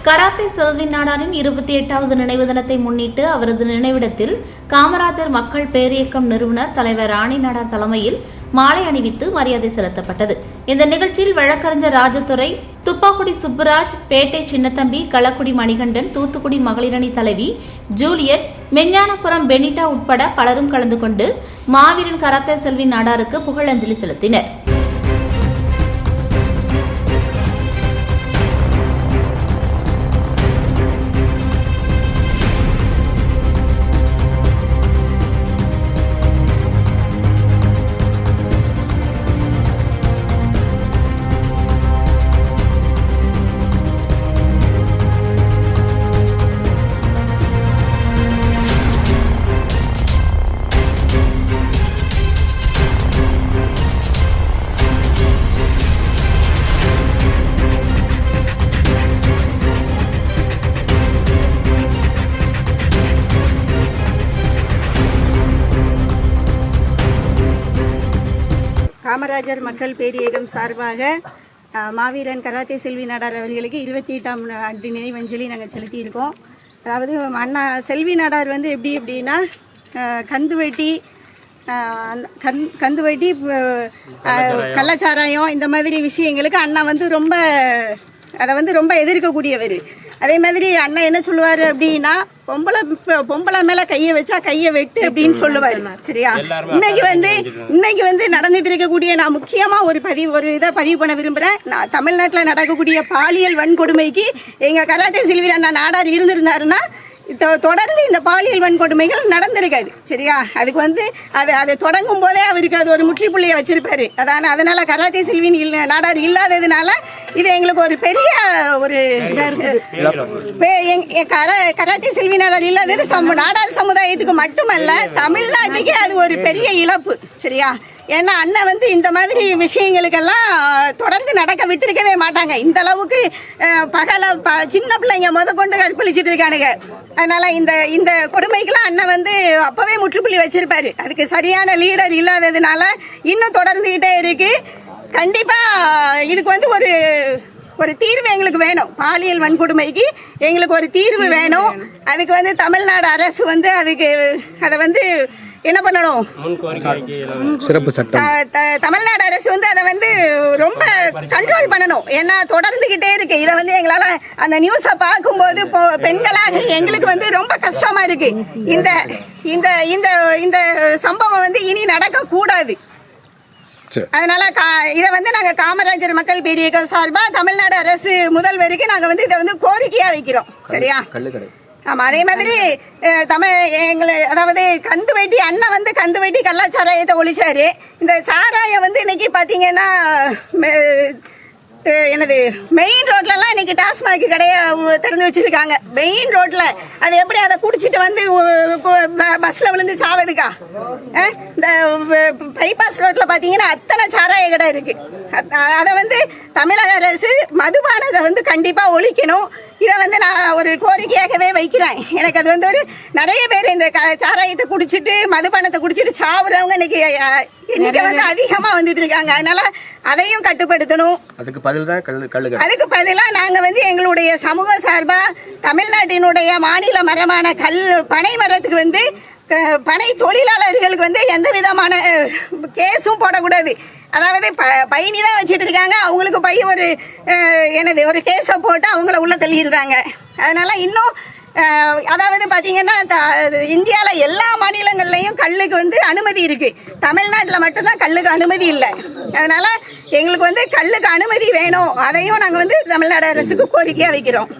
Karate செல்வி நாடாரின் 28வது நினைவு தினத்தை முன்னிட்டு அவரது நினைவிடத்தில் காமராஜர் மக்கள் பேரியக்கம் நிறுவனர் தலைவர் ராணி நாடார் தலைமையில் மாலை அணிவித்து மரியாதை செலுத்தப்பட்டது. இந்த நிகழ்ச்சியில் வழக்கறிஞர் ராஜதுரை, துப்பாக்குடி சுப்புராஜ், பேட்டை சின்னத்தம்பி, களக்குடி மணிகண்டன், தூத்துக்குடி மகளிரணி தலைவி ஜூலியட், மெஞ்ஞானபுரம் பெனிட்டா உட்பட பலரும் கலந்து கொண்டு மாவீரன் கராத்தே செல்வி நாடாருக்கு புகழஞ்சலி செலுத்தினர். காமராஜர் மக்கள் பேரியக்கம் சார்பாக மாவீரன் கராத்தே செல்வி நாடார் அவர்களுக்கு 28ஆம் ஆண்டு நினைவஞ்சலி நாங்கள் செலுத்தியிருக்கோம். அதாவது அண்ணா செல்வி நாடார் வந்து எப்படின்னா கந்துவட்டி கள்ளச்சாராயம் இந்த மாதிரி விஷயங்களுக்கு அண்ணா வந்து ரொம்ப எதிர்க்கக்கூடியவர். அதே மாதிரி அண்ணா என்ன சொல்லுவார் அப்படின்னா, பொம்பளை மேல கையை வச்சா கையை வெட்டு அப்படின்னு சொல்லுவாரு. சரியா? இன்னைக்கு வந்து நடந்துட்டு இருக்கக்கூடிய நான் முக்கியமா ஒரு இதை பதிவு பண்ண விரும்புறேன். நான் தமிழ்நாட்டில் நடக்கக்கூடிய பாலியல் வன்கொடுமைக்கு எங்க கராத்தே செல்வி அண்ணா நாடார் இருந்திருந்தாருன்னா தொடர்ந்து இந்த பாலியல் வன்கொடுமைகள் நடந்திருக்காது. சரியா? அதுக்கு வந்து அதை தொடங்கும் போதே அவருக்கு அது ஒரு முற்றுப்புள்ளியை வச்சிருப்பாரு. அதனால கராத்தே செல்வி நாடார் இல்லாததுனால இது எங்களுக்கு ஒரு பெரிய ஒரு கராத்தே செல்வி நாடார் இல்லாதது நாடார் சமுதாயத்துக்கு மட்டுமல்ல, தமிழ்நாட்டுக்கே அது ஒரு பெரிய இழப்பு. சரியா? ஏன்னா அண்ணன் வந்து இந்த மாதிரி விஷயங்களுக்கெல்லாம் தொடர்ந்து நடக்க விட்டுருக்கவே மாட்டாங்க. இந்த அளவுக்கு சின்ன பிள்ளைங்க கொண்டு கற்பழிச்சிட்டு இருக்கானுங்க. அதனால இந்த கொடுமைக்கெல்லாம் அண்ணன் வந்து அப்பவே முற்றுப்புள்ளி வச்சிருப்பாரு. அதுக்கு சரியான லீடர் இல்லாததுனால இன்னும் தொடர்ந்துகிட்டே இருக்கு. கண்டிப்பா இதுக்கு வந்து ஒரு தீர்வு எங்களுக்கு வேணும். பாலியல் வன்கொடுமைக்கு எங்களுக்கு ஒரு தீர்வு வேணும். அதுக்கு வந்து தமிழ்நாடு அரசு வந்து அதை வந்து என்ன பண்ணணும், சிறப்பு சட்டம் தமிழ்நாடு அரசு வந்து அதை வந்து ரொம்ப கண்ட்ரோல் பண்ணணும். ஏன்னா தொடர்ந்துகிட்டே இருக்கு. இதை வந்து எங்களால அந்த நியூஸை பார்க்கும்போது பெண்களாக எங்களுக்கு வந்து ரொம்ப கஷ்டமா இருக்கு. இந்த இந்த இந்த இந்த சம்பவம் வந்து இனி நடக்க கூடாது. அதனால இதை வந்து நாங்க காமராஜர் மக்கள் பேரியக்கம் சார்பா தமிழ்நாடு அரசு முதல்வருக்கு நாங்க வந்து இதை வந்து கோரிக்கையா வைக்கிறோம். சரியா? ஆமா. அதே மாதிரி அதாவது கந்துவட்டி அண்ணன் வந்து கந்துவட்டி கள்ளச்சாராயத்தை ஒழிச்சாரு. இந்த சாராயம் வந்து இன்னைக்கு பாத்தீங்கன்னா மெயின் ரோட்லலாம் இன்னைக்கு டாஸ்மாக் கடையை திறந்து வச்சிருக்காங்க. மெயின் ரோட்ல அது எப்படி அதை குடிச்சிட்டு வந்து பஸ்ல விழுந்து சாவதுக்கா? இந்த பைபாஸ் ரோட்ல பாத்தீங்கன்னா அத்தனை சாராய கடை இருக்கு. அதை வந்து தமிழக அரசு மதுபானத்தை வந்து கண்டிப்பா ஒழிக்கணும். இதை வந்து நான் ஒரு கோரிக்கையாகவே வைக்கிறேன். எனக்கு அது வந்து நிறைய பேர் இந்த சாராயத்தை குடிச்சிட்டு மதுபானத்தை குடிச்சிட்டு சாவுறவங்க இன்னைக்கு வந்து அதிகமா வந்துட்டு இருக்காங்க. அதனால அதையும் கட்டுப்படுத்தணும். அதுக்கு பதிலாக நாங்க வந்து எங்களுடைய சமூக சார்பா தமிழ்நாட்டினுடைய மாநில மரமான பனை மரத்துக்கு வந்து பனை தொழிலாளர்களுக்கு வந்து எந்த விதமான கேஸும் போடக்கூடாது. அதாவது பயணி தான் வச்சுட்டு இருக்காங்க. அவங்களுக்கு ஒரு கேஸை போட்டு அவங்கள உள்ள தள்ளிடுறாங்க. அதனால இன்னும் அதாவது பார்த்தீங்கன்னா இந்தியாவில் எல்லா மாநிலங்கள்லையும் கல்லுக்கு வந்து அனுமதி இருக்கு. தமிழ்நாட்டில் மட்டும்தான் கல்லுக்கு அனுமதி இல்லை. அதனால எங்களுக்கு வந்து கல்லுக்கு அனுமதி வேணும். அதையும் நாங்கள் வந்து தமிழ்நாடு அரசுக்கு கோரிக்கையாக வைக்கிறோம்.